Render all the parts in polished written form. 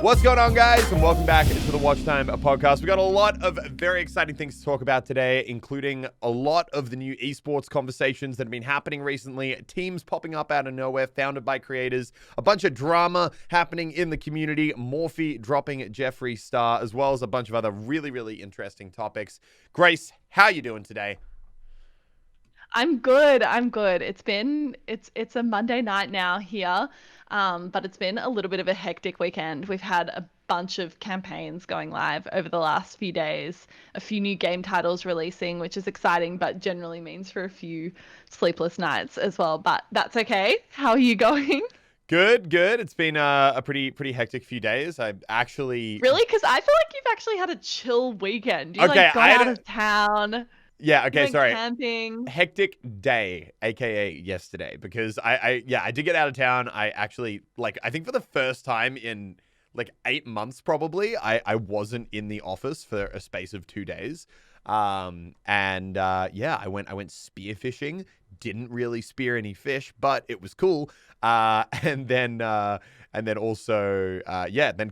What's going on, guys? And welcome back to the Watchtime Podcast. We got a lot of very exciting things to talk about today, including a lot of the new esports conversations that have been happening recently, teams popping up out of nowhere, founded by creators, a bunch of drama happening in the community, Morphe dropping Jeffree star, as well as a bunch of other really, really interesting topics. Grace, how are you doing today? I'm good. It's a Monday night now here. But it's been a little bit of a hectic weekend. We've had a bunch of campaigns going live over the last few days, a few new game titles releasing, which is exciting, but generally means for a few sleepless nights as well. But that's okay. How are you going? Good. It's been a pretty hectic few days. I actually Really? Because I feel like you've actually had a chill weekend. You okay. got out of town. Yeah, okay, Went sorry. Camping. Hectic day, aka yesterday, because I did get out of town. I actually, I think for the first time in 8 months probably, I wasn't in the office for a space of 2 days. I went spearfishing. Didn't really spear any fish, but it was cool. And then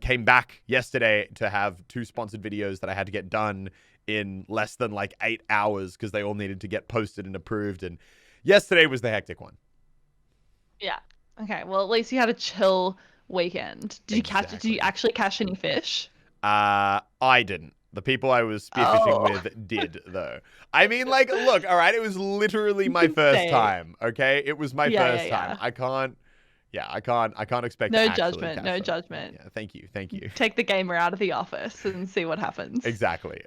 came back yesterday to have 2 sponsored videos that I had to get done in less than 8 hours because they all needed to get posted and approved. And yesterday was the hectic one. Yeah. Okay. Well, at least you had a chill weekend. Did you actually catch any fish? I didn't. The people I was spearfishing with did, though. I mean, look, all right, it was literally my first time, okay? It was my first time. I can't expect no to judgment. No them. judgment. Yeah, thank you. Take the gamer out of the office and see what happens. Exactly.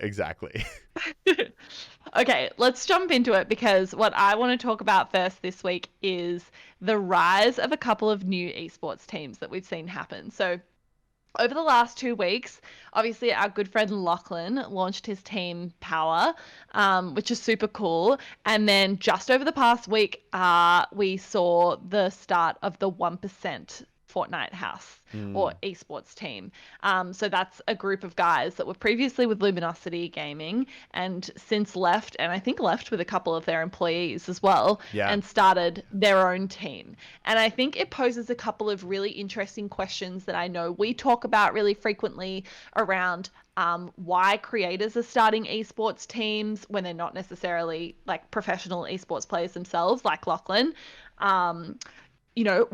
Okay, let's jump into it because what I want to talk about first this week is the rise of a couple of new esports teams that we've seen happen. So over the last 2 weeks, obviously our good friend Lachlan launched his team Power, which is super cool. And then just over the past week, we saw the start of the 1% Fortnite house or esports team. So that's a group of guys that were previously with Luminosity Gaming and since left, and I think left with a couple of their employees as well, and started their own team. And I think it poses a couple of really interesting questions that I know we talk about really frequently around why creators are starting esports teams when they're not necessarily professional esports players themselves, like Lachlan.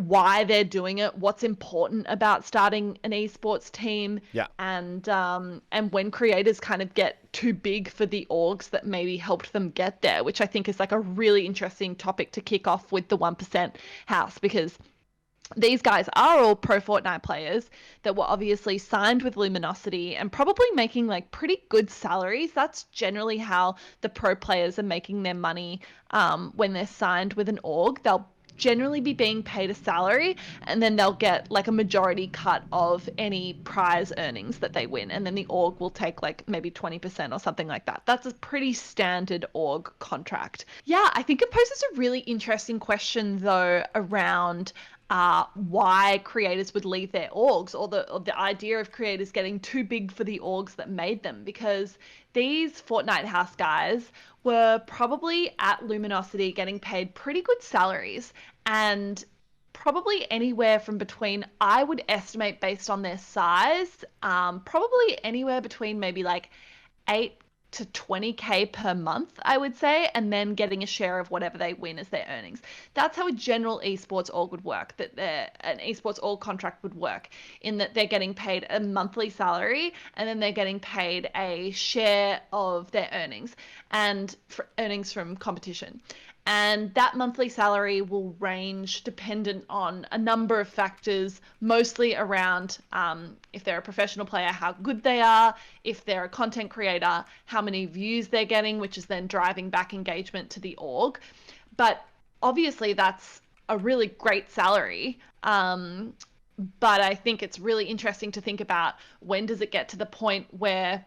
Why they're doing it, what's important about starting an esports team, and when creators kind of get too big for the orgs that maybe helped them get there, which I think is a really interesting topic to kick off with the 1% house, because these guys are all pro Fortnite players that were obviously signed with Luminosity and probably making pretty good salaries. That's generally how the pro players are making their money when they're signed with an org. They'll generally be being paid a salary, and then they'll get a majority cut of any prize earnings that they win, and then the org will take maybe 20% or something like that. That's a pretty standard org contract. Yeah, I think it poses a really interesting question though around why creators would leave their orgs, or the idea of creators getting too big for the orgs that made them, because these Fortnite house guys were probably at Luminosity getting paid pretty good salaries, and probably anywhere from between, I would estimate based on their size, probably anywhere between maybe 8 to 20k per month, I would say, and then getting a share of whatever they win as their earnings. That's how a general esports org would work, an esports org contract would work, in that they're getting paid a monthly salary and then they're getting paid a share of their earnings and earnings from competition. And that monthly salary will range dependent on a number of factors, mostly around if they're a professional player, how good they are, if they're a content creator, how many views they're getting, which is then driving back engagement to the org. But obviously that's a really great salary. But I think it's really interesting to think about, when does it get to the point where,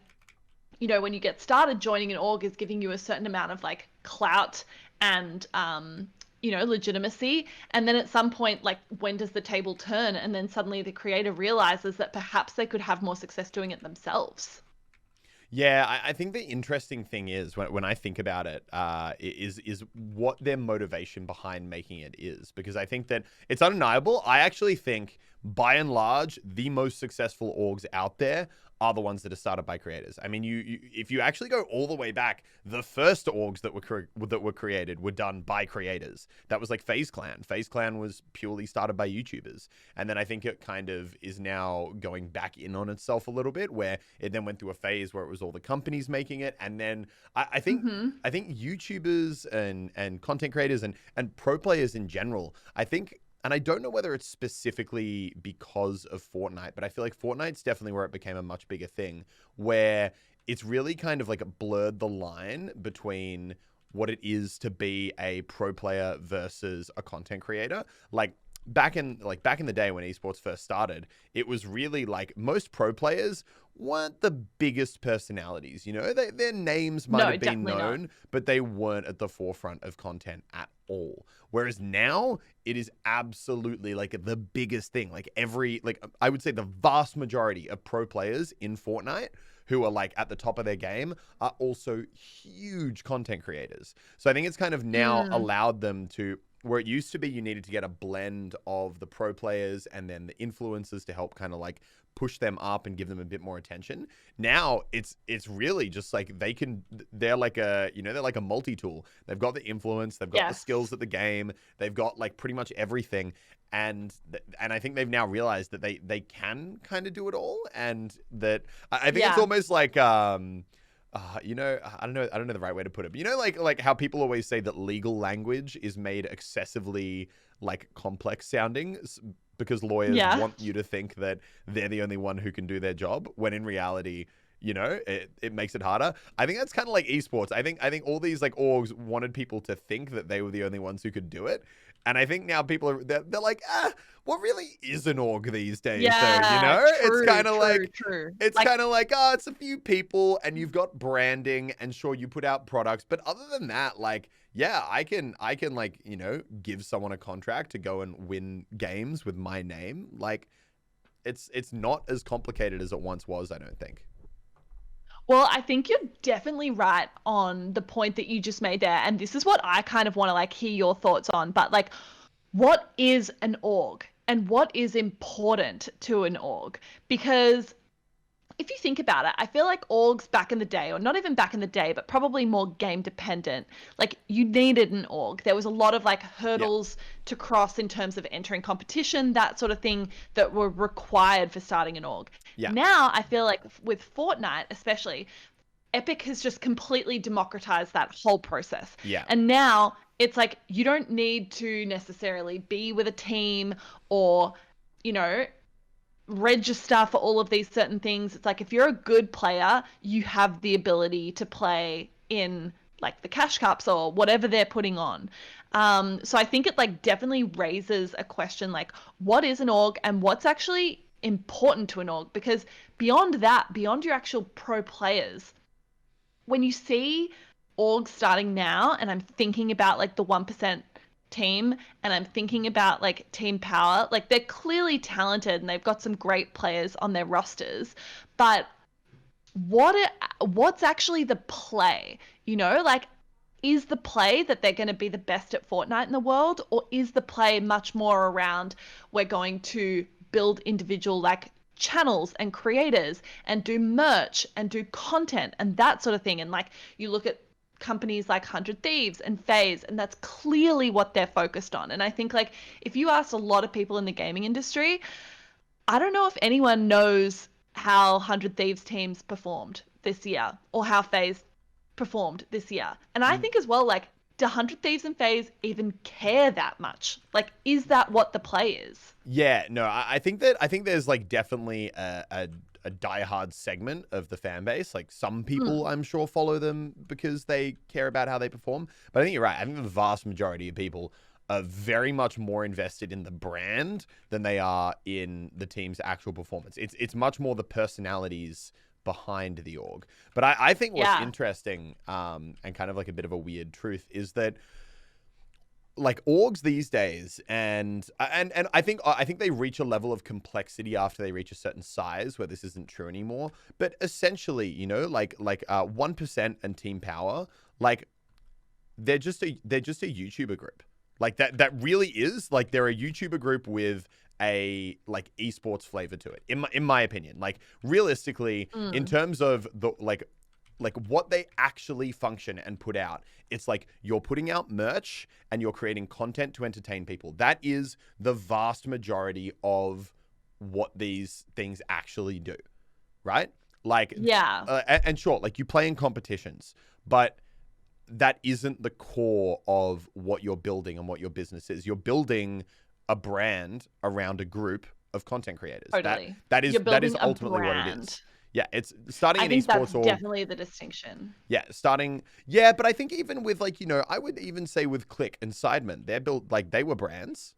when you get started, joining an org is giving you a certain amount of clout and legitimacy, and then at some point, when does the table turn, and then suddenly the creator realizes that perhaps they could have more success doing it themselves. Yeah, I think the interesting thing is, when I think about it, is what their motivation behind making it is. Because I think that it's undeniable. I actually think by and large, the most successful orgs out there are the ones that are started by creators. I mean, if you actually go all the way back, the first orgs that were created were done by creators. That was like FaZe Clan. FaZe Clan was purely started by YouTubers. And then I think it kind of is now going back in on itself a little bit, where it then went through a phase where it was all the companies making it. And then I think YouTubers and content creators and pro players in general, I think, and I don't know whether it's specifically because of Fortnite, but I feel like Fortnite's definitely where it became a much bigger thing, where it's really kind of like blurred the line between what it is to be a pro player versus a content creator. Like back in the day when esports first started, it was really like most pro players weren't the biggest personalities. You know, their names might have been known, but they weren't at the forefront of content at all. Whereas now it is absolutely like the biggest thing. Like I would say the vast majority of pro players in Fortnite who are like at the top of their game are also huge content creators. So I think it's kind of now allowed them to, where it used to be you needed to get a blend of the pro players and then the influencers to help kind of like push them up and give them a bit more attention. Now it's really just like they're like a multi-tool. They've got the influence, they've got the skills at the game, they've got like pretty much everything. And I think they've now realized that they can kind of do it all. And that I think it's almost like, I don't know the right way to put it, but you know, like how people always say that legal language is made excessively like complex sounding because lawyers want you to think that they're the only one who can do their job, when in reality, you know, it makes it harder. I think that's kind of like esports. I think all these like orgs wanted people to think that they were the only ones who could do it. And I think now people are, they're like, what really is an org these days? Yeah, though, you know, true, it's kind of like, true. It's like, kind of like, it's a few people and you've got branding and sure you put out products. But other than that, like, yeah, I can like, you know, give someone a contract to go and win games with my name. Like it's not as complicated as it once was, I don't think. Well, I think you're definitely right on the point that you just made there. And this is what I kind of want to like hear your thoughts on. But like, what is an org and what is important to an org? Because if you think about it, I feel like orgs back in the day, or not even back in the day, but probably more game dependent, like you needed an org. There was a lot of like hurdles to cross in terms of entering competition, that sort of thing that were required for starting an org. Yeah. Now I feel like with Fortnite, especially, Epic has just completely democratized that whole process. Yeah. And now it's like, you don't need to necessarily be with a team or, you know, register for all of these certain things. It's like, if you're a good player, you have the ability to play in like the cash cups or whatever they're putting on. So I think it like definitely raises a question like, what is an org and what's actually important to an org? Because beyond that, beyond your actual pro players, when you see orgs starting now, and I'm thinking about like the 1% team and I'm thinking about like Team Power, like they're clearly talented and they've got some great players on their rosters, but what's actually the play? You know, like, is the play that they're going to be the best at Fortnite in the world, or is the play much more around, we're going to build individual like channels and creators and do merch and do content and that sort of thing? And like, you look at companies like 100 Thieves and FaZe, and that's clearly what they're focused on. And I think like, if you ask a lot of people in the gaming industry, I don't know if anyone knows how 100 Thieves teams performed this year or how FaZe performed this year. And I think as well, like, do 100 Thieves and FaZe even care that much? Like, is that what the play is? Yeah, no, I think there's like definitely a diehard segment of the fan base. Like some people I'm sure follow them because they care about how they perform. But I think you're right. I think the vast majority of people are very much more invested in the brand than they are in the team's actual performance. It's much more the personalities behind the org. But I think what's interesting and kind of like a bit of a weird truth is that like orgs these days, and I think they reach a level of complexity after they reach a certain size where this isn't true anymore. But essentially, you know, like 1% and Team Power, like they're just a YouTuber group. Like that really is like they're a YouTuber group with a like esports flavor to it in my opinion. Like realistically, in terms of the like what they actually function and put out, it's like you're putting out merch and you're creating content to entertain people. That is the vast majority of what these things actually do, right? Like, and sure, like you play in competitions, but that isn't the core of what you're building and what your business is. You're building a brand around a group of content creators. Totally. That is ultimately what it is. Yeah, it's starting an esports. I think that's definitely the distinction. Yeah, starting. Yeah, but I think even with like, I would even say with Click and Sidemen, they're built like they were brands,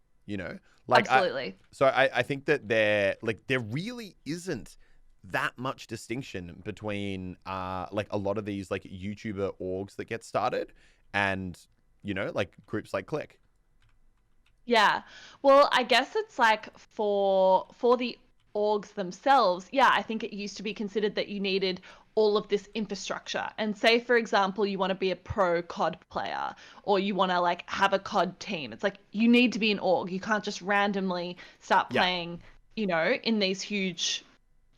like absolutely. I think that there really isn't that much distinction between like a lot of these like YouTuber orgs that get started and, like groups like Click. Yeah. Well, I guess it's like for the orgs themselves, I think it used to be considered that you needed all of this infrastructure. And say, for example, you want to be a pro COD player or you want to like have a COD team. It's like you need to be an org. You can't just randomly start playing, in these huge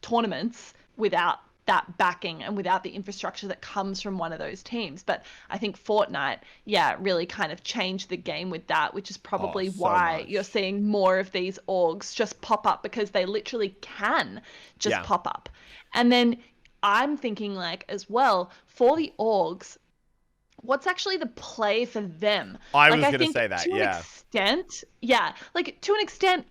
tournaments without that backing and without the infrastructure that comes from one of those teams. But I think Fortnite, really kind of changed the game with that, which is probably why you're seeing more of these orgs just pop up because they literally can just pop up. And then I'm thinking like as well, for the orgs, what's actually the play for them? I was going to say that, to an extent,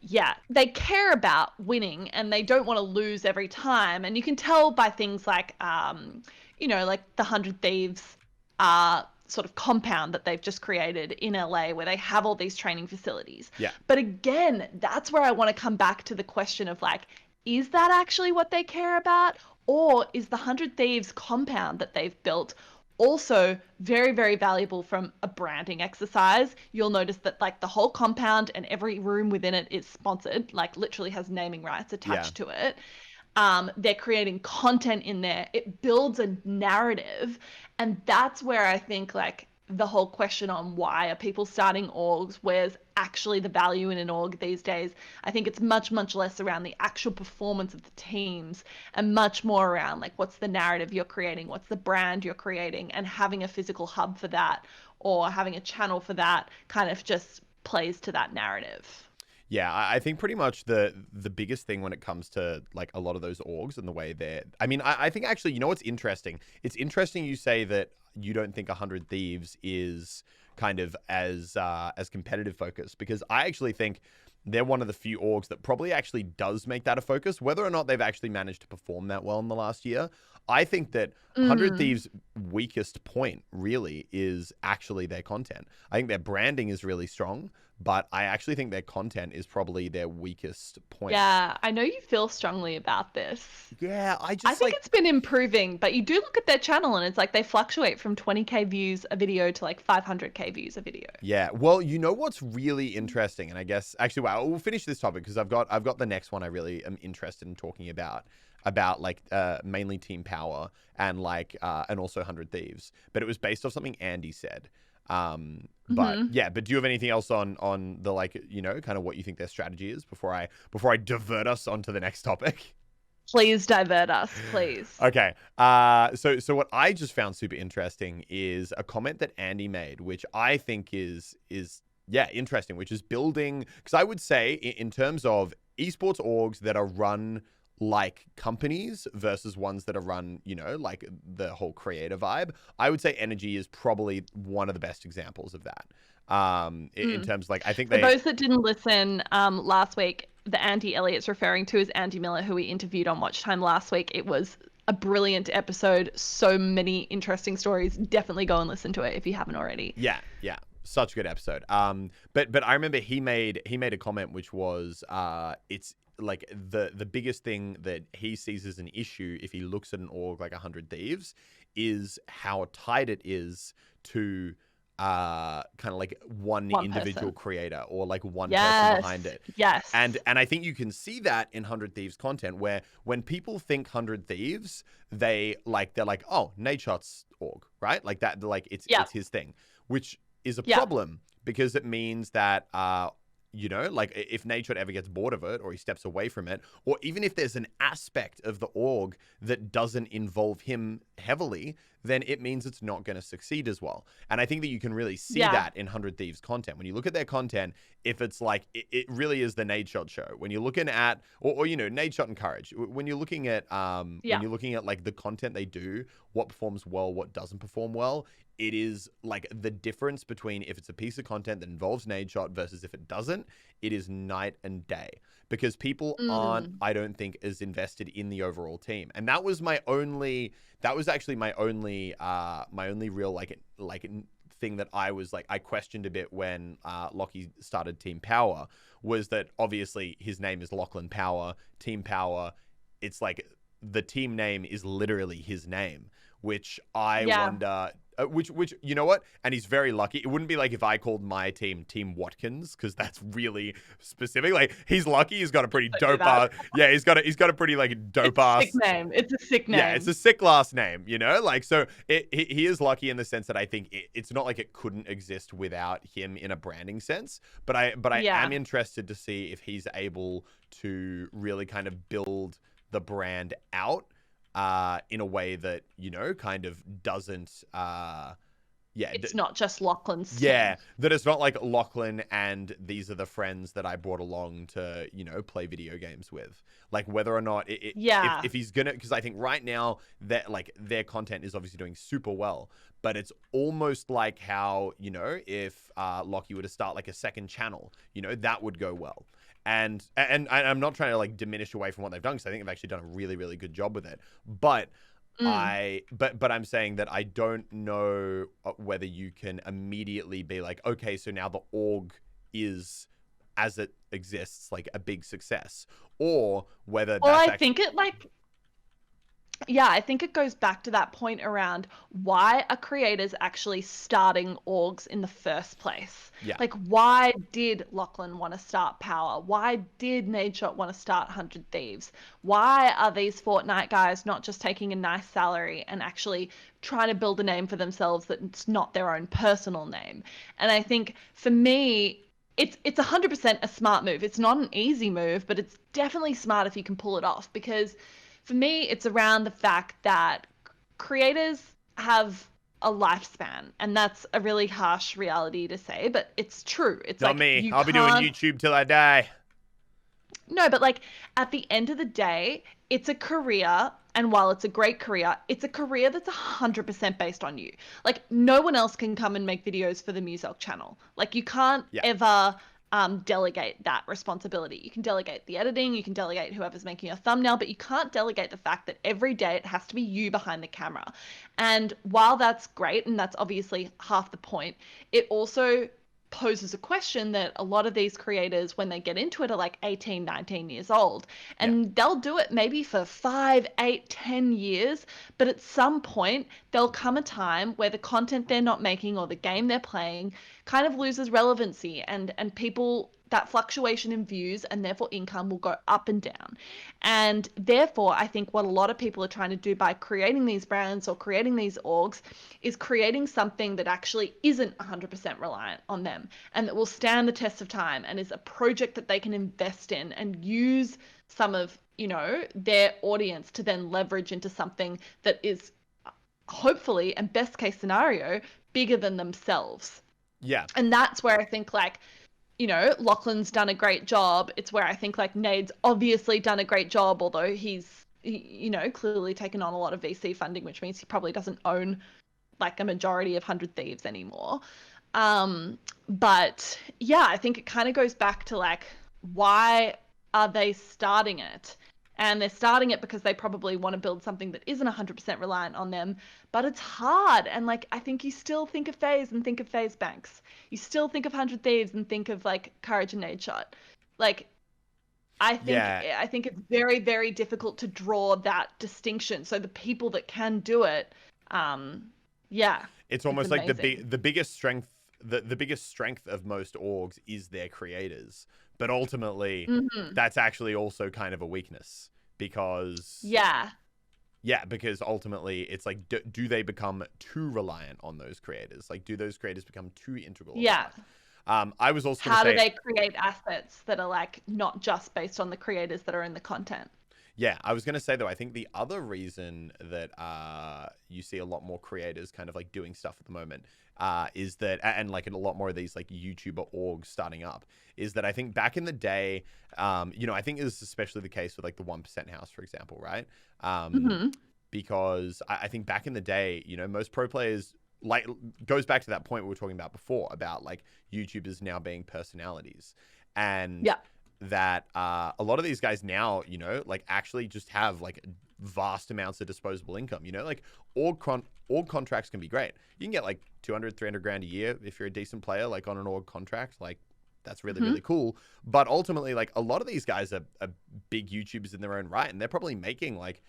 they care about winning and they don't want to lose every time. And you can tell by things like, like the 100 Thieves sort of compound that they've just created in LA where they have all these training facilities. Yeah. But again, that's where I want to come back to the question of like, is that actually what they care about? Or is the 100 Thieves compound that they've built also very, very valuable from a branding exercise? You'll notice that like the whole compound and every room within it is sponsored, like literally has naming rights attached to it. They're creating content in there. It builds a narrative. And that's where I think like the whole question on why are people starting orgs, where's actually the value in an org these days. I think it's much, much less around the actual performance of the teams and much more around like what's the narrative you're creating, what's the brand you're creating, and having a physical hub for that or having a channel for that kind of just plays to that narrative. Yeah, I think pretty much the biggest thing when it comes to like a lot of those orgs and the way I think actually, what's interesting? It's interesting you say that you don't think 100 Thieves is kind of as competitive focused, because I actually think they're one of the few orgs that probably actually does make that a focus. Whether or not they've actually managed to perform that well in the last year, I think that 100 Thieves' weakest point really is actually their content. I think their branding is really strong, but I actually think their content is probably their weakest point. Yeah, I know you feel strongly about this. Yeah, I think it's been improving, but you do look at their channel and it's like they fluctuate from 20k views a video to like 500k views a video. Yeah, well, what's really interesting, and I guess actually, we'll finish this topic because I've got the next one I really am interested in talking about like mainly Team Power and like and also 100 Thieves, but it was based off something Andy said. But do you have anything else on the like, kind of what you think their strategy is before I divert us onto the next topic? Please divert us, please. Okay. So what I just found super interesting is a comment that Andy made, which I think is interesting, which is building, because I would say in terms of esports orgs that are run like companies versus ones that are run, like the whole creator vibe, I would say Energy is probably one of the best examples of that. In terms of like, I think For those that didn't listen last week, the Andy Elliott's referring to is Andy Miller, who we interviewed on Watchtime last week. It was a brilliant episode. So many interesting stories. Definitely go and listen to it if you haven't already. Yeah. Such a good episode. But I remember he made a comment which was it's like the biggest thing that he sees as an issue if he looks at an org like 100 Thieves is how tied it is to kind of like one individual creator or like one person behind it. Yes. And I think you can see that in 100 Thieves content, where when people think 100 Thieves, they're like, oh, Nadeshot's org, right? Like that, like it's his thing, which is a problem because it means that, you know, like if Nadeshot ever gets bored of it or he steps away from it, or even if there's an aspect of the org that doesn't involve him heavily, then it means it's not going to succeed as well. And I think that you can really see that in 100 Thieves content. When you look at their content, if it's like, it really is the Nadeshot show. When you're looking at, or you know, Nadeshot and Courage, when you're looking at, when you're looking at like the content they do, what performs well, what doesn't perform well, it is like the difference between if it's a piece of content that involves Nadeshot versus if it doesn't, it is night and day. Because people aren't, I don't think, as invested in the overall team. And that was actually my only real like thing that I was like, I questioned a bit when Lockie started Team Power, was that obviously his name is Lachlan Power, Team Power. It's like the team name is literally his name, which I wonder. Which you know what? And he's very lucky. It wouldn't be like if I called my team Team Watkins, because that's really specific. Like he's lucky. He's got a pretty dope ass. Yeah, he's got a pretty like dope ass. Sick name. It's a sick name. Yeah, it's a sick last name. You know, like so he is lucky in the sense that I think it's not like it couldn't exist without him in a branding sense. But I am interested to see if he's able to really kind of build the brand out. In a way that, you know, kind of doesn't, it's not just Lachlan's team. That it's not like Lachlan and these are the friends that I brought along to, you know, play video games with. Like whether or not, if he's gonna, because I think right now that like their content is obviously doing super well, but it's almost like how, you know, if Lockie were to start like a second channel, you know, that would go well. And I'm not trying to like diminish away from what they've done, because I think they've actually done a really, really good job with it. But but I'm saying that I don't know whether you can immediately be like, okay, so now the org is, as it exists, like a big success, or whether I think it goes back to that point around why are creators actually starting orgs in the first place? Yeah. Like, why did Lachlan want to start Power? Why did Nadeshot want to start 100 Thieves? Why are these Fortnite guys not just taking a nice salary and actually trying to build a name for themselves that's not their own personal name? And I think for me, it's 100% a smart move. It's not an easy move, but it's definitely smart if you can pull it off, because for me, it's around the fact that creators have a lifespan, and that's a really harsh reality to say, but it's true. It's not like me. I'll be doing YouTube till I die. No, but like at the end of the day, it's a career, and while it's a great career, it's a career that's 100% based on you. Like no one else can come and make videos for the Muselk channel. Like you can't ever delegate that responsibility. You can delegate the editing, you can delegate whoever's making your thumbnail, but you can't delegate the fact that every day it has to be you behind the camera. And while that's great, and that's obviously half the point, it also poses a question that a lot of these creators, when they get into it, are like 18, 19 years old, and they'll do it maybe for 5, 8, 10 years, but at some point there'll come a time where the content they're not making or the game they're playing kind of loses relevancy, and people, that fluctuation in views and therefore income will go up and down. And therefore, I think what a lot of people are trying to do by creating these brands or creating these orgs is creating something that actually isn't 100% reliant on them, and that will stand the test of time, and is a project that they can invest in and use some of, you know, their audience to then leverage into something that is hopefully, and best case scenario, bigger than themselves. Yeah. And that's where I think, like, you know, Lachlan's done a great job. It's where I think like Nade's obviously done a great job, although he's, you know, clearly taken on a lot of VC funding, which means he probably doesn't own like a majority of 100 Thieves anymore. But yeah, I think it kind of goes back to like, why are they starting it? And they're starting it because they probably want to build something that isn't 100% reliant on them, but it's hard. And like, I think you still think of FaZe and think of FaZe Banks. You still think of 100 Thieves and think of like Courage and Nadeshot. Like, I think it's very, very difficult to draw that distinction. So the people that can do it, it's almost like the biggest strength. The biggest strength of most orgs is their creators, but ultimately that's actually also kind of a weakness, because because ultimately it's like, do they become too reliant on those creators? Like, do those creators become too integral? I was also going How to do say, they create assets that are like not just based on the creators that are in the content? yeah, I was going to say though, I think the other reason that you see a lot more creators kind of like doing stuff at the moment is that, and like a lot more of these like YouTuber orgs starting up, is that I think back in the day, I think this is especially the case with like the 1% House, for example, right? Mm-hmm. Because I think back in the day, most pro players, like, goes back to that point we were talking about before about like YouTubers now being personalities, and Yeah. that a lot of these guys now, like actually just have like vast amounts of disposable income. Like org contracts can be great. You can get like 200, 300 grand a year if you're a decent player, like on an org contract. Like that's really, really cool. But ultimately, like a lot of these guys are big YouTubers in their own right, and they're probably making like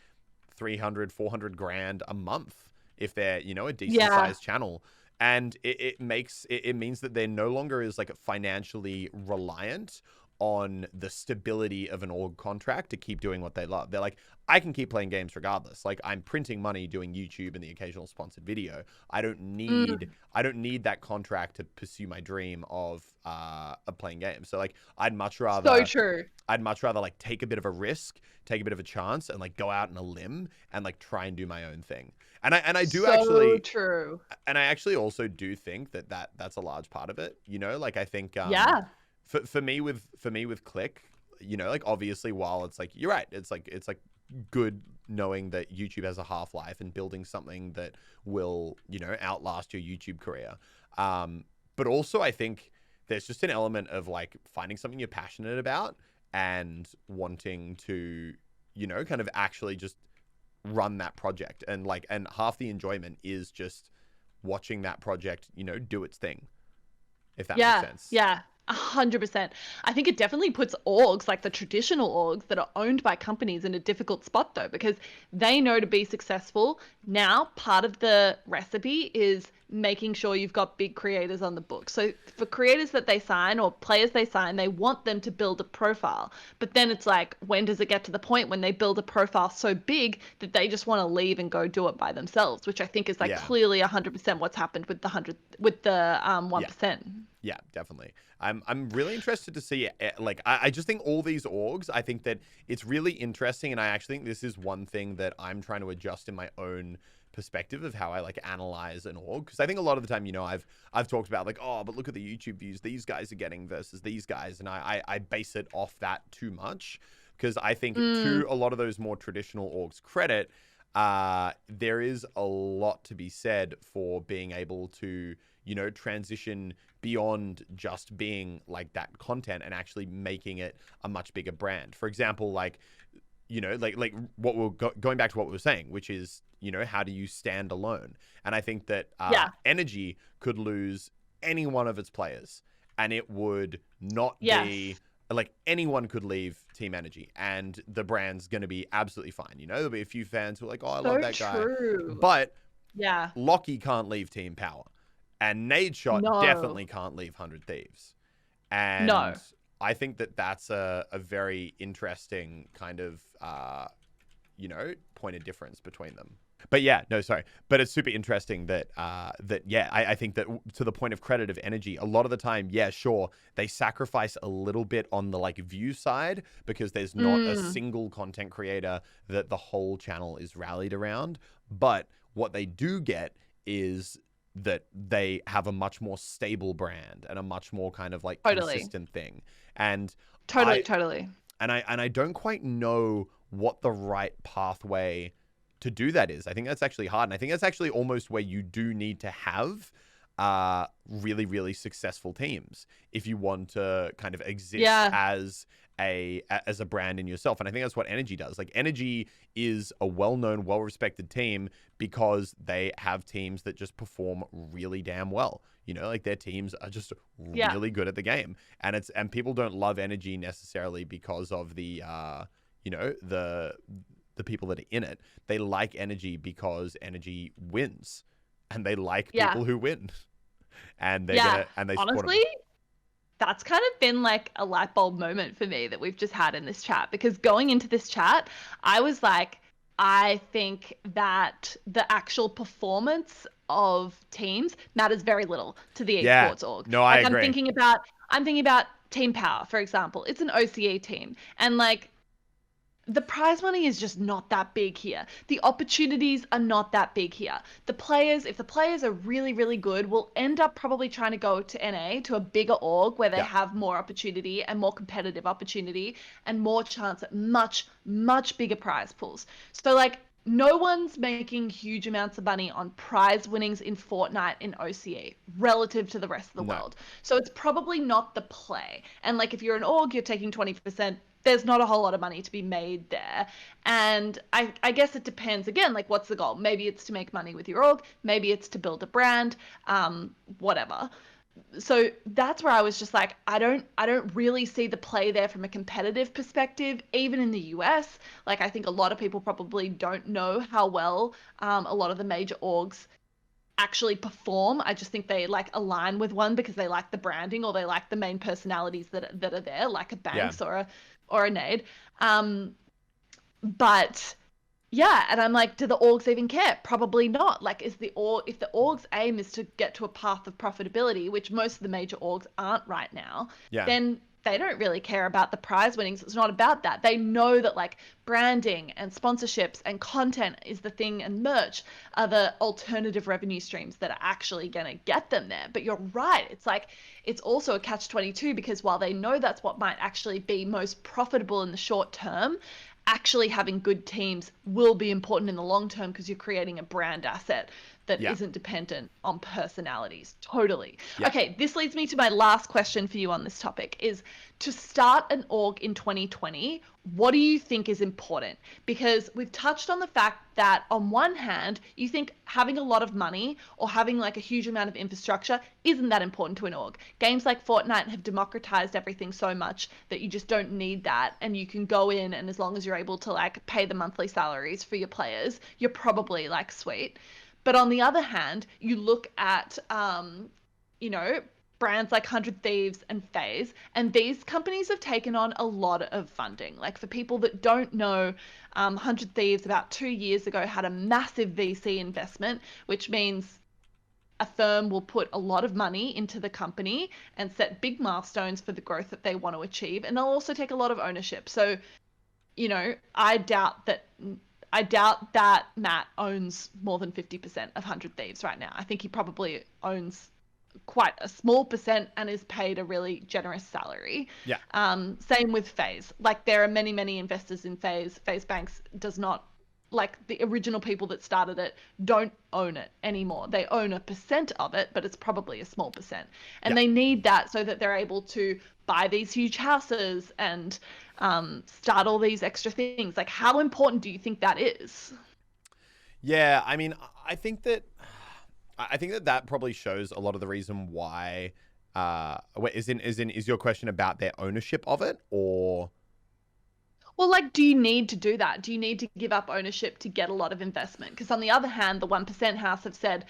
300, 400 grand a month if they're, a decent sized channel. And it means that they're no longer as like financially reliant on the stability of an org contract to keep doing what they love. They're like, I can keep playing games regardless. Like I'm printing money doing YouTube and the occasional sponsored video. I don't need that contract to pursue my dream of playing games. So like I'd much rather like take a bit of a risk, take a bit of a chance, and like go out on a limb and like try and do my own thing. And I do actually true. And I actually also do think that's a large part of it. Like I think For me with Click, like obviously while it's like you're right, it's like good knowing that YouTube has a half-life and building something that will, outlast your YouTube career. But also I think there's just an element of like finding something you're passionate about and wanting to, kind of actually just run that project, and half the enjoyment is just watching that project, do its thing. If that makes sense. Yeah. 100%. I think it definitely puts orgs, like the traditional orgs that are owned by companies, in a difficult spot though, because they know to be successful now, part of the recipe is making sure you've got big creators on the book. So for creators that they sign or players they sign, they want them to build a profile. But then it's like, when does it get to the point when they build a profile so big that they just want to leave and go do it by themselves, which I think is like clearly 100% what's happened with the 1%. Yeah, definitely. I'm really interested to see, like, I just think all these orgs, I think that it's really interesting, and I actually think this is one thing that I'm trying to adjust in my own perspective of how I like analyze an org, because I think a lot of the time, I've talked about like, oh, but look at the YouTube views these guys are getting versus these guys, and I base it off that too much, because I think to a lot of those more traditional orgs credit, there is a lot to be said for being able to, transition beyond just being like that content and actually making it a much bigger brand. For example, like, like what we're going back to what we were saying, which is, how do you stand alone? And I think that Energy could lose any one of its players, and it would not be like anyone could leave Team Energy, and the brand's going to be absolutely fine. There'll be a few fans who are like, oh, I love that guy. But Lockie can't leave Team Power. And Nadeshot definitely can't leave 100 Thieves. And I think that that's a very interesting kind of, point of difference between them. But but it's super interesting that, I think that to the point of credit of Energy, a lot of the time, sure, they sacrifice a little bit on the like view side because there's not a single content creator that the whole channel is rallied around. But what they do get is that they have a much more stable brand and a much more kind of like consistent thing. And totally. And I don't quite know what the right pathway to do that is. I think that's actually hard. And I think that's actually almost where you do need to have really, really successful teams if you want to kind of exist as a brand in yourself. And I think that's what Energy does. Like Energy is a well-known, well-respected team because they have teams that just perform really damn well. Like their teams are just really good at the game. And people don't love Energy necessarily because of the the people that are in it. They like Energy because Energy wins, and they like people who win. And they support honestly them. That's kind of been like a light bulb moment for me that we've just had in this chat, because going into this chat, I was like, I think that the actual performance of teams matters very little to the Yeah. esports org. No, I Like agree. I'm thinking about Team Power, for example. It's an OCE team. And like the prize money is just not that big here. The opportunities are not that big here. If the players are really, really good, will end up probably trying to go to NA, to a bigger org where they have more opportunity and more competitive opportunity and more chance at much, much bigger prize pools. So like no one's making huge amounts of money on prize winnings in Fortnite in OCE relative to the rest of the world. So it's probably not the play. And like if you're an org, you're taking 20%, there's not a whole lot of money to be made there. And I guess it depends, again, like what's the goal? Maybe it's to make money with your org, maybe it's to build a brand, whatever. So that's where I was just like, I don't really see the play there from a competitive perspective, even in the US. Like I think a lot of people probably don't know how well a lot of the major orgs actually perform. I just think they like align with one because they like the branding or they like the main personalities that are there, like a Banks or a Nade. But yeah, and I'm like, do the orgs even care? Probably not. Like, if the org's aim is to get to a path of profitability, which most of the major orgs aren't right now, then they don't really care about the prize winnings. It's not about that. They know that like branding and sponsorships and content is the thing, and merch are the alternative revenue streams that are actually going to get them there. But you're right. It's like, it's also a catch-22 because while they know that's what might actually be most profitable in the short term, actually having good teams will be important in the long term because you're creating a brand asset that isn't dependent on personalities. Totally. Okay, this leads me to my last question for you on this topic is, to start an org in 2020, what do you think is important? Because we've touched on the fact that on one hand, you think having a lot of money or having like a huge amount of infrastructure isn't that important to an org. Games like Fortnite have democratized everything so much that you just don't need that. And you can go in, and as long as you're able to like pay the monthly salaries for your players, you're probably like sweet. But on the other hand, you look at, brands like 100 Thieves and FaZe, and these companies have taken on a lot of funding. Like for people that don't know, 100 Thieves about 2 years ago had a massive VC investment, which means a firm will put a lot of money into the company and set big milestones for the growth that they want to achieve. And they'll also take a lot of ownership. So, I doubt that Matt owns more than 50% of 100 Thieves right now. I think he probably owns quite a small percent and is paid a really generous salary. Same with FaZe. Like there are many, many investors in FaZe. FaZe Banks does not, like the original people that started it don't own it anymore. They own a percent of it, but it's probably a small percent. And they need that so that they're able to buy these huge houses and start all these extra things. Like how important do you think that is? Yeah, I mean, I think that probably shows a lot of the reason why. Is your question about their ownership of it, or? Well, like, do you need to do that? Do you need to give up ownership to get a lot of investment? Because on the other hand, the 1% house have said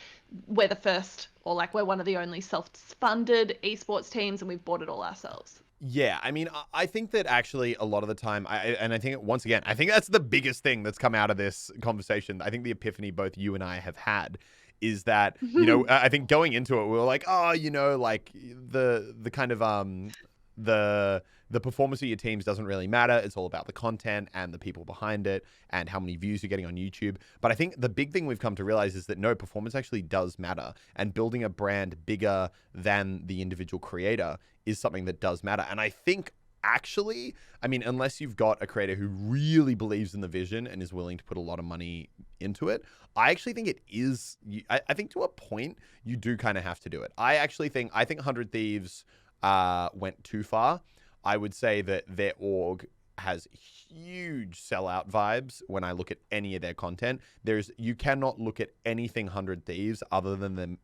we're the first, or like we're one of the only self-funded esports teams, and we've bought it all ourselves. Yeah, I mean, I think that actually a lot of the time, I think once again, I think that's the biggest thing that's come out of this conversation. I think the epiphany both you and I have had is that, I think going into it, we were like, like the kind of, the performance of your teams doesn't really matter. It's all about the content and the people behind it and how many views you're getting on YouTube. But I think the big thing we've come to realize is that no, performance actually does matter. And building a brand bigger than the individual creator is something that does matter. And I think actually, I mean, unless you've got a creator who really believes in the vision and is willing to put a lot of money into it, I actually think it is, I think to a point, you do kind of have to do it. I think 100 Thieves went too far. I would say that their org has huge sellout vibes when I look at any of their content. You cannot look at anything 100 Thieves other than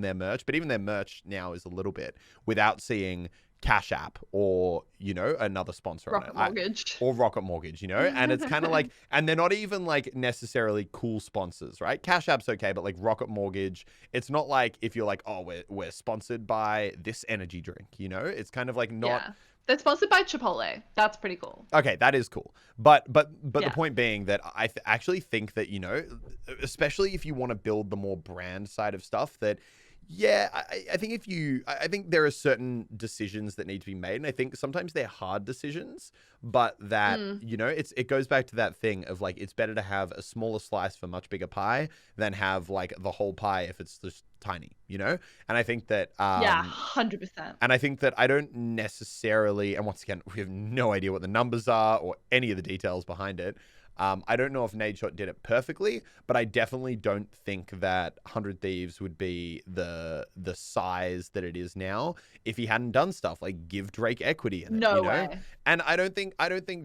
their merch, but even their merch now is a little bit, without seeing Cash App or, another sponsor Rocket Mortgage. Or Rocket Mortgage, and it's kind of like, and they're not even like necessarily cool sponsors, right? Cash App's okay, but like Rocket Mortgage, it's not like if you're like, oh, we're sponsored by this energy drink, it's kind of like not. Yeah. They're sponsored by Chipotle. That's pretty cool. Okay, that is cool. But Yeah. the point being that I actually think that, especially if you want to build the more brand side of stuff, that I think I think there are certain decisions that need to be made, and I think sometimes they're hard decisions, but that it goes back to that thing of like, it's better to have a smaller slice of a much bigger pie than have like the whole pie if it's just tiny, and I think that 100%. and I think that I don't necessarily, and once again, we have no idea what the numbers are or any of the details behind it. I don't know if Nadeshot did it perfectly, but I definitely don't think that 100 Thieves would be the size that it is now if he hadn't done stuff like give Drake equity in it. No way. And I don't think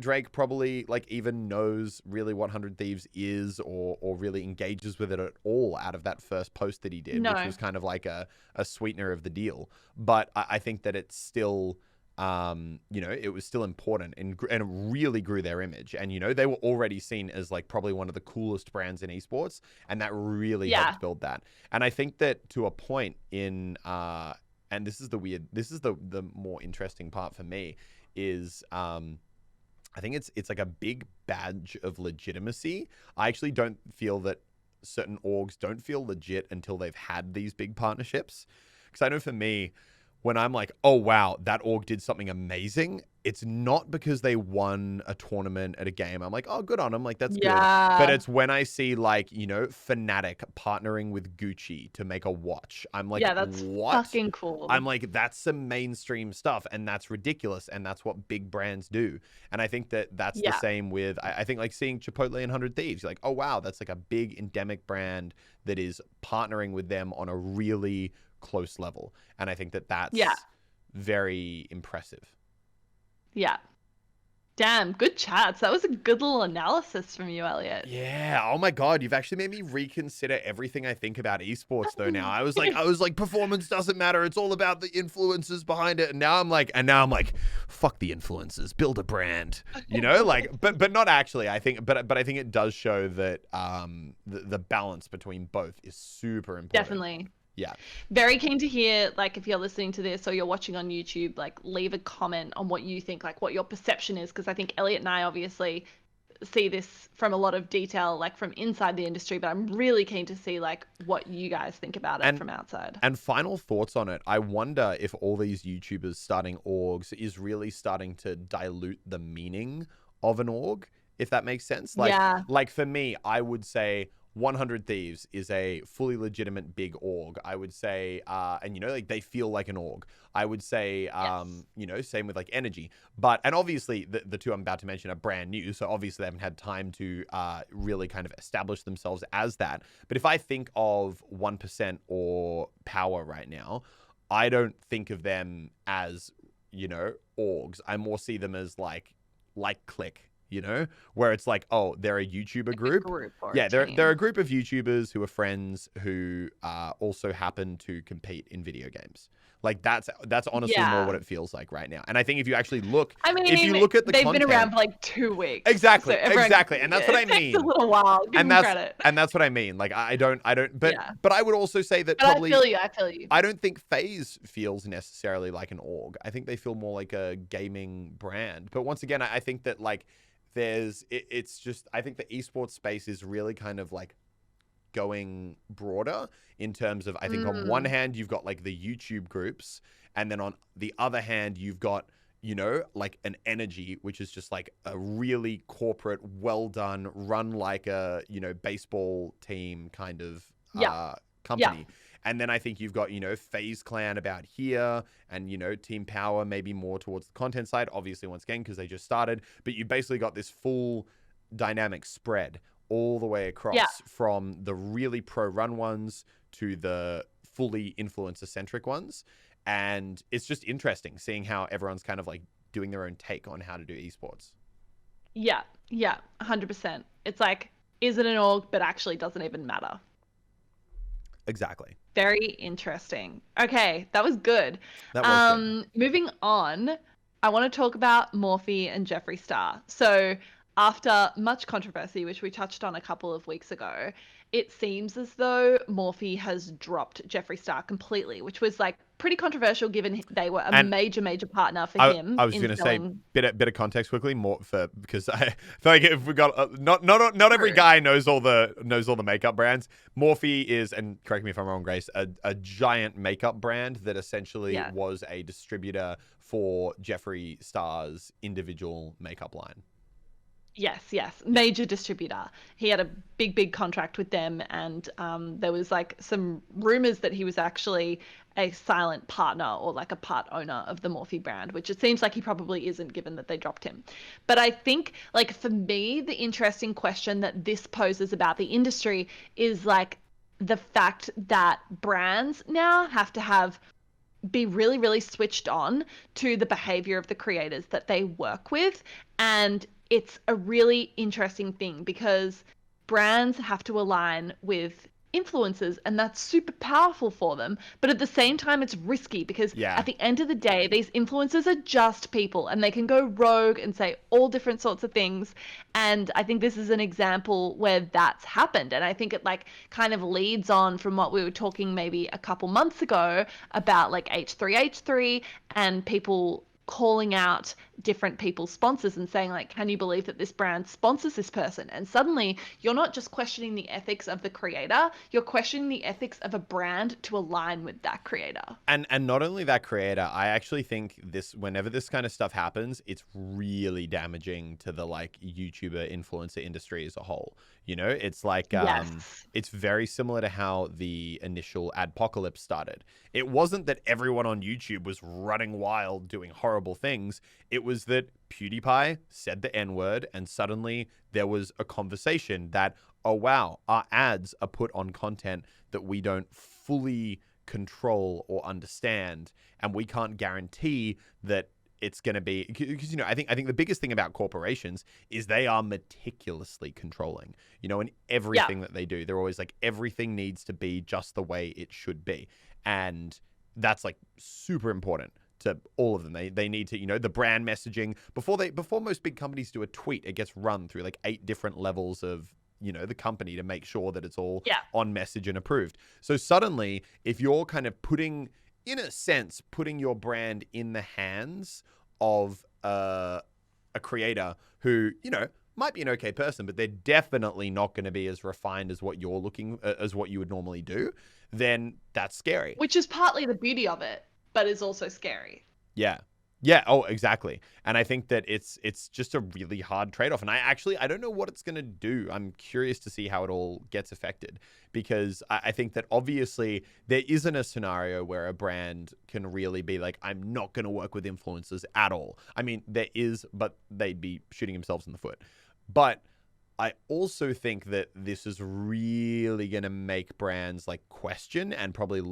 Drake probably like even knows really what 100 Thieves is or really engages with it at all out of that first post that he did, which was kind of like a sweetener of the deal. But I think that it's still... it was still important and really grew their image. And, they were already seen as like probably one of the coolest brands in esports. And that really helped build that. And I think that to a point in, and this is the more interesting part for me is, I think it's like a big badge of legitimacy. I actually don't feel that certain orgs don't feel legit until they've had these big partnerships. Because I know for me, when I'm like, oh, wow, that org did something amazing, it's not because they won a tournament at a game. I'm like, oh, good on them. Like, that's good. But it's when I see, like, Fnatic partnering with Gucci to make a watch. I'm like, that's what? Fucking cool. I'm like, that's some mainstream stuff, and that's ridiculous, and that's what big brands do. And I think that that's the same with, I think, like, seeing Chipotle and 100 Thieves. You're like, oh, wow, that's like a big endemic brand that is partnering with them on a really close level. And I think that that's very impressive. Yeah. Damn, good chats. That was a good little analysis from you, Elliot. Yeah. Oh my God, you've actually made me reconsider everything I think about esports though now. I was like, performance doesn't matter. It's all about the influencers behind it. And now I'm like, fuck the influencers. Build a brand. But not actually. I think I think it does show that the balance between both is super important. Definitely. Yeah. Very keen to hear, like, if you're listening to this or you're watching on YouTube, like, leave a comment on what you think, like, what your perception is. Because I think Elliot and I obviously see this from a lot of detail, like, from inside the industry. But I'm really keen to see, like, what you guys think about it from outside. And final thoughts on it. I wonder if all these YouTubers starting orgs is really starting to dilute the meaning of an org, if that makes sense. Like for me, I would say 100 Thieves is a fully legitimate big org. I would say, and like they feel like an org. I would say, same with like Energy. And obviously the two I'm about to mention are brand new. So obviously they haven't had time to really kind of establish themselves as that. But if I think of 1% or Power right now, I don't think of them as, orgs. I more see them as like Click. Where it's like, oh, they're a YouTuber group. They're a group of YouTubers who are friends who also happen to compete in video games. Like that's honestly more what it feels like right now. And I think if you actually look, if you look at the they've content, been around for like 2 weeks. Exactly, so exactly, and that's what I mean. It takes a little while. Give them credit. And that's what I mean. Like I don't. But I would also say that probably. I feel you. I don't think FaZe feels necessarily like an org. I think they feel more like a gaming brand. But once again, I think that like. It's just, I think the esports space is really kind of like going broader in terms of, I think on one hand, you've got like the YouTube groups. And then on the other hand, you've got, like an Energy, which is just like a really corporate, well done, run like a, baseball team kind of company. Yeah. And then I think you've got, FaZe Clan about here and, Team Power maybe more towards the content side, obviously, once again, because they just started. But you basically got this full dynamic spread all the way across from the really pro-run ones to the fully influencer-centric ones. And it's just interesting seeing how everyone's kind of like doing their own take on how to do esports. Yeah, 100%. It's like, is it an org, but actually doesn't even matter. Exactly. Very interesting. Okay, that was good. Moving on, I want to talk about Morphe and Jeffree Star. So after much controversy, which we touched on a couple of weeks ago, it seems as though Morphe has dropped Jeffree Star completely, which was like pretty controversial given they were a major partner for him. I was going to say bit of context quickly more because I feel like if we got not every guy knows all the makeup brands. Morphe is, and correct me if I'm wrong, Grace, a giant makeup brand that essentially was a distributor for Jeffree Star's individual makeup line. Yes. Major distributor. He had a big contract with them, and there was like some rumors that he was actually a silent partner or like a part owner of the Morphe brand, which it seems like he probably isn't given that they dropped him. But I think, like, for me, the interesting question that this poses about the industry is like the fact that brands now have to be really switched on to the behavior of the creators that they work with. And it's a really interesting thing because brands have to align with influencers, and that's super powerful for them. But at the same time, it's risky because at the end of the day, these influencers are just people and they can go rogue and say all different sorts of things. And I think this is an example where that's happened. And I think it like kind of leads on from what we were talking maybe a couple months ago about like H3H3 and people calling out different people's sponsors and saying like, can you believe that this brand sponsors this person? And suddenly you're not just questioning the ethics of the creator, you're questioning the ethics of a brand to align with that creator. And not only that creator, I actually think whenever this kind of stuff happens, it's really damaging to the like YouTuber influencer industry as a whole. You know, it's like it's very similar to how the initial adpocalypse started. It wasn't that everyone on YouTube was running wild doing horrible things. It was that PewDiePie said the N-word and suddenly there was a conversation that, oh wow, our ads are put on content that we don't fully control or understand, and we can't guarantee that it's going to be, because, you know, I think the biggest thing about corporations is they are meticulously controlling, you know, in everything that they do. They're always like, everything needs to be just the way it should be. And that's like super important to all of them. They need to, you know, the brand messaging before most big companies do a tweet, it gets run through like 8 different levels of, you know, the company to make sure that it's all on message and approved. So suddenly, if you're kind of putting your brand in the hands of a creator who, you know, might be an okay person, but they're definitely not going to be as refined as what you're as what you would normally do, then that's scary. Which is partly the beauty of it, but is also scary. Yeah. Oh, exactly. And I think that it's just a really hard trade-off. And I don't know what it's going to do. I'm curious to see how it all gets affected, because I think that obviously there isn't a scenario where a brand can really be like, I'm not going to work with influencers at all. I mean, there is, but they'd be shooting themselves in the foot. But I also think that this is really going to make brands like question and probably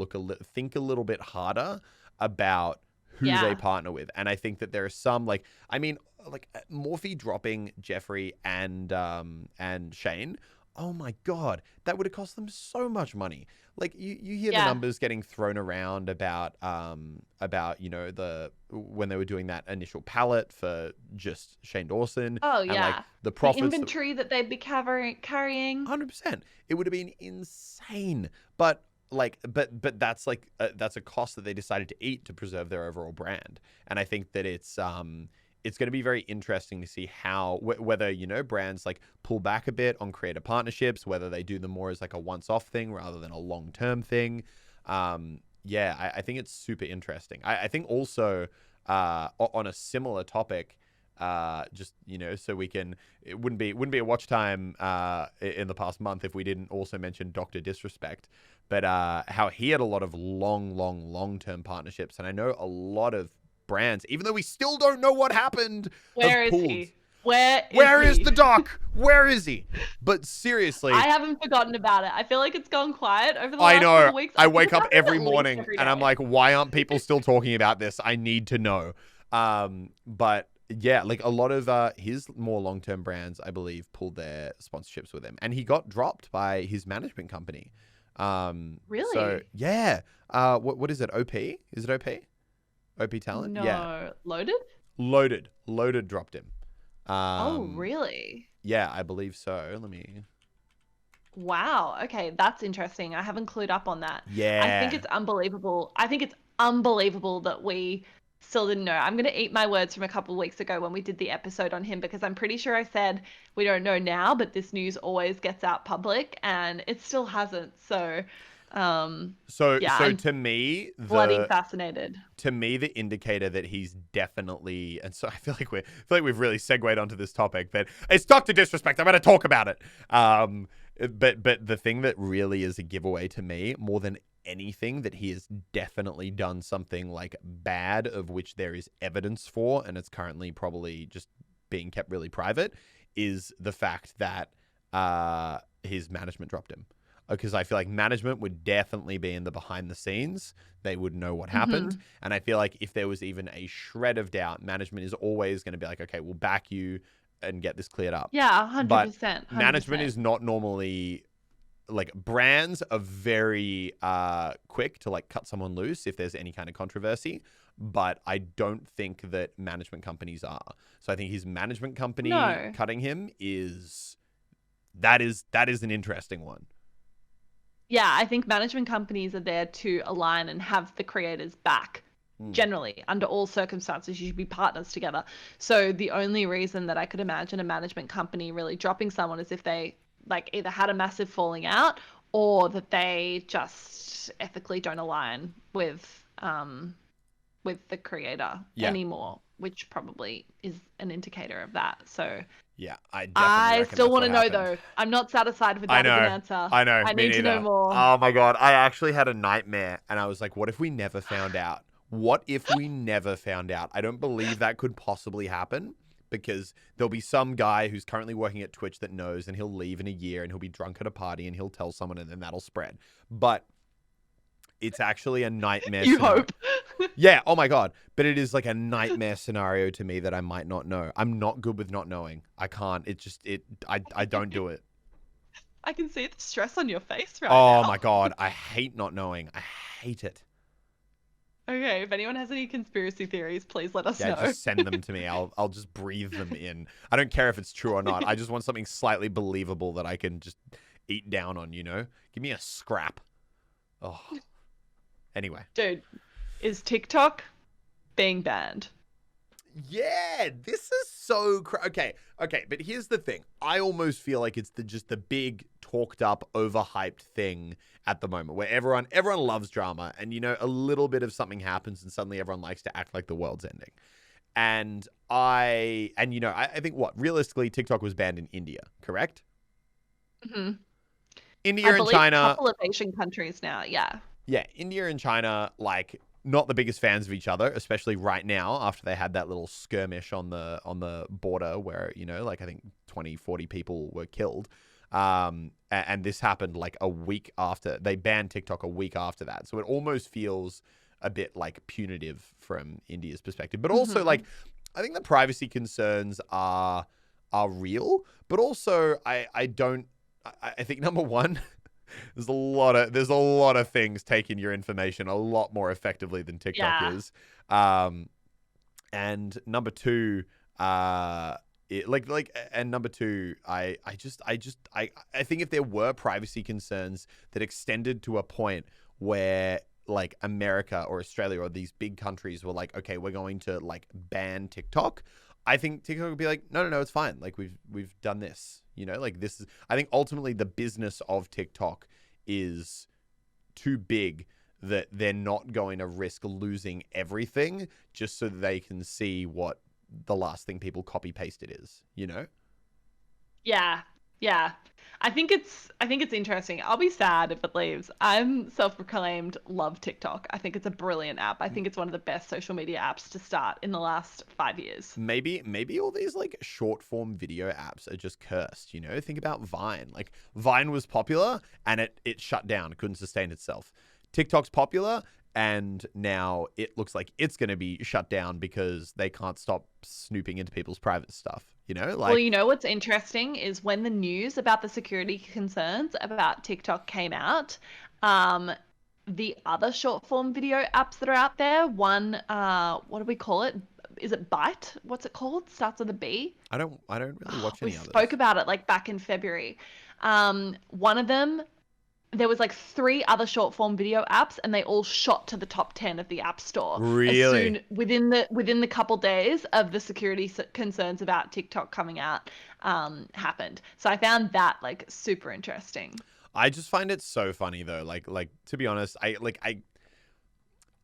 think a little bit harder about who they partner with. And I think that there are some like Morphe dropping Jeffree and Shane. Oh my God, that would have cost them so much money. Like you hear the numbers getting thrown around about, you know, when they were doing that initial palette for just Shane Dawson. Oh and yeah. Like the profits, the inventory that they'd be carrying. 100%. It would have been insane. But that's like that's a cost that they decided to eat to preserve their overall brand. And I think that it's going to be very interesting to see how whether, you know, brands like pull back a bit on creator partnerships, whether they do them more as like a once-off thing rather than a long-term thing. I think it's super interesting. I think also on a similar topic, just, you know, so it wouldn't be a watch time in the past month if we didn't also mention Dr. Disrespect, but how he had a lot of long-term partnerships. And I know a lot of brands, even though we still don't know what happened. Where is he? Where is the doc? Where is he? But seriously, I haven't forgotten about it. I feel like it's gone quiet over the last couple weeks. I wake up every morning and I'm like, why aren't people still talking about this? I need to know. But yeah, like a lot of his more long-term brands, I believe, pulled their sponsorships with him, and he got dropped by his management company. Really? So yeah. What is it? OP? Is it OP? OP Talent? No. Yeah. Loaded dropped him. Oh, really? Yeah, I believe so. Let me... Wow. Okay, that's interesting. I haven't clued up on that. Yeah. I think it's unbelievable. I think it's unbelievable that we still didn't know. I'm going to eat my words from a couple of weeks ago when we did the episode on him, because I'm pretty sure I said we don't know now, but this news always gets out public, and it still hasn't. So, so I'm to me, bloody fascinated. To me, the indicator that he's definitely, and so I feel like we've really segued onto this topic, but it's Dr. Disrespect. I'm going to talk about it. But the thing that really is a giveaway to me, more than anything, that he has definitely done something like bad of which there is evidence for, and it's currently probably just being kept really private, is the fact that his management dropped him. Because I feel like management would definitely be in the behind the scenes. They would know what happened. And I feel like if there was even a shred of doubt, management is always going to be like, okay, we'll back you and get this cleared up. Yeah, 100%. But management is not normally, like, brands are very quick to like cut someone loose if there's any kind of controversy. But I don't think that management companies are. So I think his management company cutting him is an interesting one. Yeah, I think management companies are there to align and have the creators back. Generally, under all circumstances, you should be partners together. So the only reason that I could imagine a management company really dropping someone is if they like either had a massive falling out or that they just ethically don't align with the creator anymore, which probably is an indicator of that. So yeah, I still want to know though. I'm not satisfied with that as an answer. I know. I need to know more. Oh my God. I actually had a nightmare and I was like, what if we never found out? What if we never found out? I don't believe that could possibly happen, because there'll be some guy who's currently working at Twitch that knows, and he'll leave in a year and he'll be drunk at a party and he'll tell someone, and then that'll spread. But it's actually a nightmare You scenario. hope. Yeah, oh my God. But it is like a nightmare scenario to me that I might not know. I'm not good with not knowing. I can't. I don't do it. I can see the stress on your face right now. Oh my God. I hate not knowing. I hate it. Okay, if anyone has any conspiracy theories, please let us know. Yeah, just send them to me. I'll just breathe them in. I don't care if it's true or not. I just want something slightly believable that I can just eat down on, you know? Give me a scrap. Oh. Anyway. Dude, is TikTok being banned? Yeah, this is so okay, but here's the thing. I almost feel like it's just the big talked up, overhyped thing at the moment, where everyone loves drama, and you know, a little bit of something happens and suddenly everyone likes to act like the world's ending. And I think realistically, TikTok was banned in India, correct? Mm-hmm. India and China. A couple of Asian countries now, yeah. Yeah, India and China, like, not the biggest fans of each other, especially right now after they had that little skirmish on the border where, you know, like I think 20, 40 people were killed. And this happened like a week after. They banned TikTok a week after that. So it almost feels a bit like punitive from India's perspective. But also like, I think the privacy concerns are real, but also I think number one, there's a lot of things taking your information a lot more effectively than TikTok is. And number two, I think if there were privacy concerns that extended to a point where like America or Australia or these big countries were like, okay, we're going to like ban TikTok, I think TikTok would be like, no, it's fine. Like we've done this, you know, like this is, I think ultimately the business of TikTok is too big that they're not going to risk losing everything just so that they can see what the last thing people copy pasted is, you know? Yeah. I think it's interesting. I'll be sad if it leaves. I'm self-proclaimed love TikTok. I think it's a brilliant app. I think it's one of the best social media apps to start in the last 5 years. Maybe all these like short form video apps are just cursed, you know? Think about Vine. Like Vine was popular and it shut down. It couldn't sustain itself. TikTok's popular and now it looks like it's going to be shut down because they can't stop snooping into people's private stuff. You know, like, well, you know what's interesting is when the news about the security concerns about TikTok came out, the other short form video apps that are out there, one, what do we call it? Is it Byte? What's it called? Starts with a B. I don't really watch any others. We spoke about it like back in February. One of them there was like 3 other short form video apps, and they all shot to the top 10 of the App Store Really? within the couple days of the security concerns about TikTok coming out happened. So I found that like super interesting. I just find it so funny though. Like to be honest, I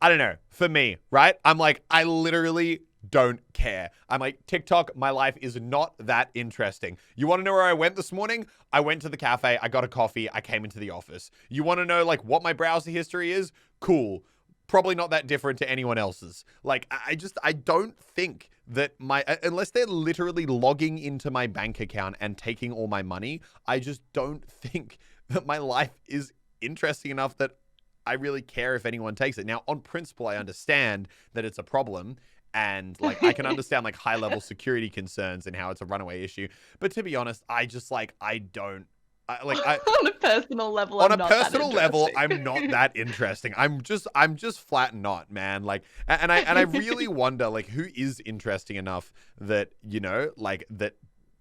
don't know. For me, right? I'm like, I literally don't care. I'm like, TikTok, my life is not that interesting. You want to know where I went this morning? I went to the cafe, I got a coffee, I came into the office. You want to know like what my browser history is? Cool. Probably not that different to anyone else's. Like, I don't think that unless they're literally logging into my bank account and taking all my money, I just don't think that my life is interesting enough that I really care if anyone takes it. Now, on principle, I understand that it's a problem, and like I can understand like high level security concerns and how it's a runaway issue. But to be honest, I just like I don't on a personal level. On a personal level, I'm not that interesting. I'm just flat not, man. Like, and I really wonder like who is interesting enough that like that.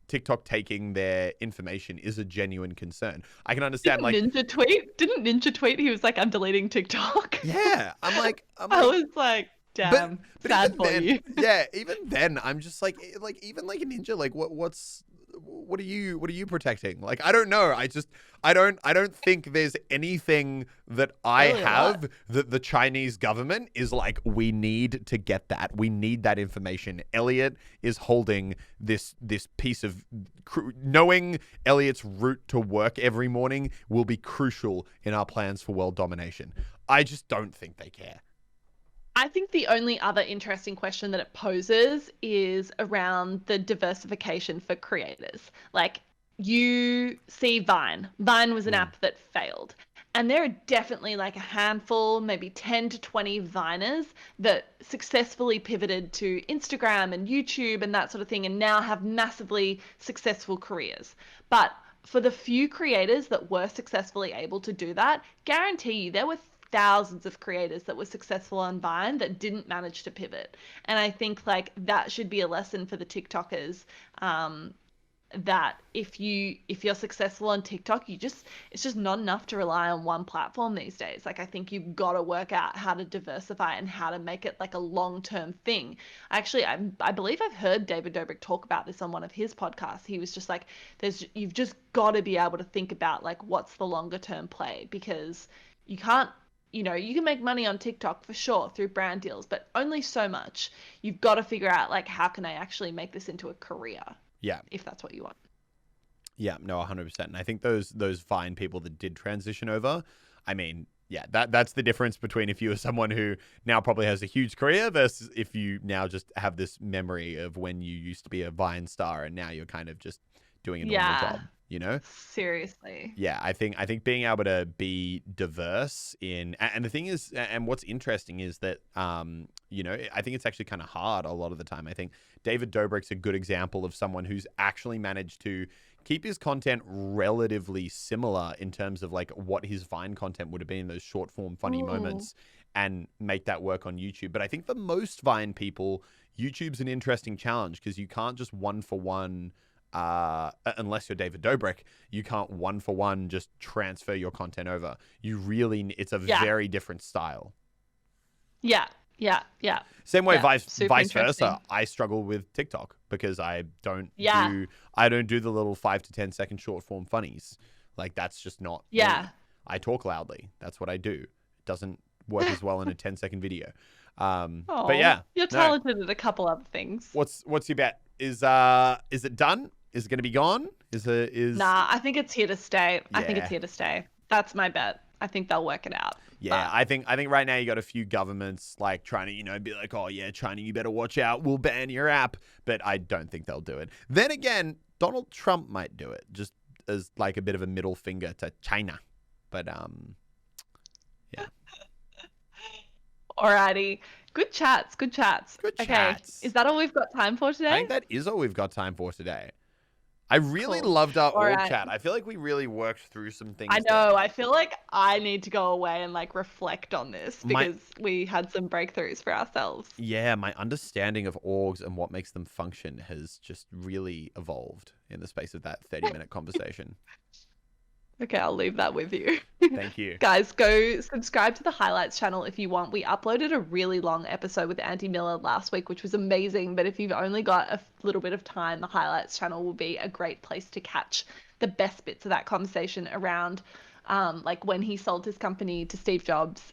TikTok taking their information is a genuine concern. I can understand Didn't Ninja tweet? He was like, I'm deleting TikTok. Yeah. I'm like I was like, damn, but sad for you. Yeah, even then I'm just like even like a Ninja, like what are you protecting? Like, I don't know. I don't think there's anything that I have that the Chinese government is like, we need to get that. We need that information. Elliot is holding this piece of knowing Elliot's route to work every morning will be crucial in our plans for world domination. I just don't think they care. I think the only other interesting question that it poses is around the diversification for creators. Like, you see Vine. Vine was an app that failed. And there are definitely like a handful, maybe 10 to 20 Viners that successfully pivoted to Instagram and YouTube and that sort of thing, and now have massively successful careers. But for the few creators that were successfully able to do that, guarantee you there were thousands of creators that were successful on Vine that didn't manage to pivot. And I think like that should be a lesson for the TikTokers, that if you're successful on TikTok, it's just not enough to rely on one platform these days. Like, I think you've got to work out how to diversify and how to make it like a long-term thing. Actually, I believe I've heard David Dobrik talk about this on one of his podcasts. He was just like, you've just got to be able to think about like what's the longer term play, because you can't, you can make money on TikTok for sure through brand deals, but only so much. You've got to figure out like, how can I actually make this into a career? Yeah. If that's what you want. Yeah, no, 100%. And I think those Vine people that did transition over, I mean, yeah, that's the difference between if you are someone who now probably has a huge career versus if you now just have this memory of when you used to be a Vine star and now you're kind of just doing a normal job. Seriously. Yeah, I think being able to be diverse and the thing is, and what's interesting is that, I think it's actually kind of hard a lot of the time. I think David Dobrik's a good example of someone who's actually managed to keep his content relatively similar in terms of like what his Vine content would have been in those short form funny moments and make that work on YouTube. But I think for most Vine people, YouTube's an interesting challenge because you can't just one for one, unless you're David Dobrik, you can't one for one just transfer your content over. It's a very different style. Yeah. Same way, vice versa. I struggle with TikTok because I don't do the little 5 to 10 second short form funnies. Like, that's just not me. I talk loudly. That's what I do. It doesn't work as well in a 10-second video. But yeah, you're talented at a couple other things. What's your bet? Is it done? Is it going to be gone? Nah, I think it's here to stay. I think it's here to stay. That's my bet. I think they'll work it out. Yeah, I think right now you got a few governments like trying to, be like, oh yeah, China, you better watch out. We'll ban your app. But I don't think they'll do it. Then again, Donald Trump might do it just as like a bit of a middle finger to China. But yeah. Alrighty. Good chats. Okay. Is that all we've got time for today? I think that is all we've got time for today. I really loved our org chat. I feel like we really worked through some things. I know. I feel like I need to go away and like reflect on this because we had some breakthroughs for ourselves. Yeah, my understanding of orgs and what makes them function has just really evolved in the space of that 30-minute conversation. Okay, I'll leave that with you. Thank you. Guys, go subscribe to the Highlights channel if you want. We uploaded a really long episode with Andy Miller last week, which was amazing. But if you've only got a little bit of time, the Highlights channel will be a great place to catch the best bits of that conversation around like when he sold his company to Steve Jobs.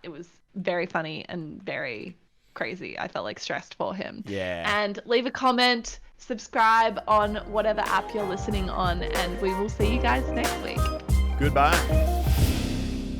It was very funny and very crazy. I felt like stressed for him. Yeah. And leave a comment, subscribe on whatever app you're listening on, and we will see you guys next week. Goodbye.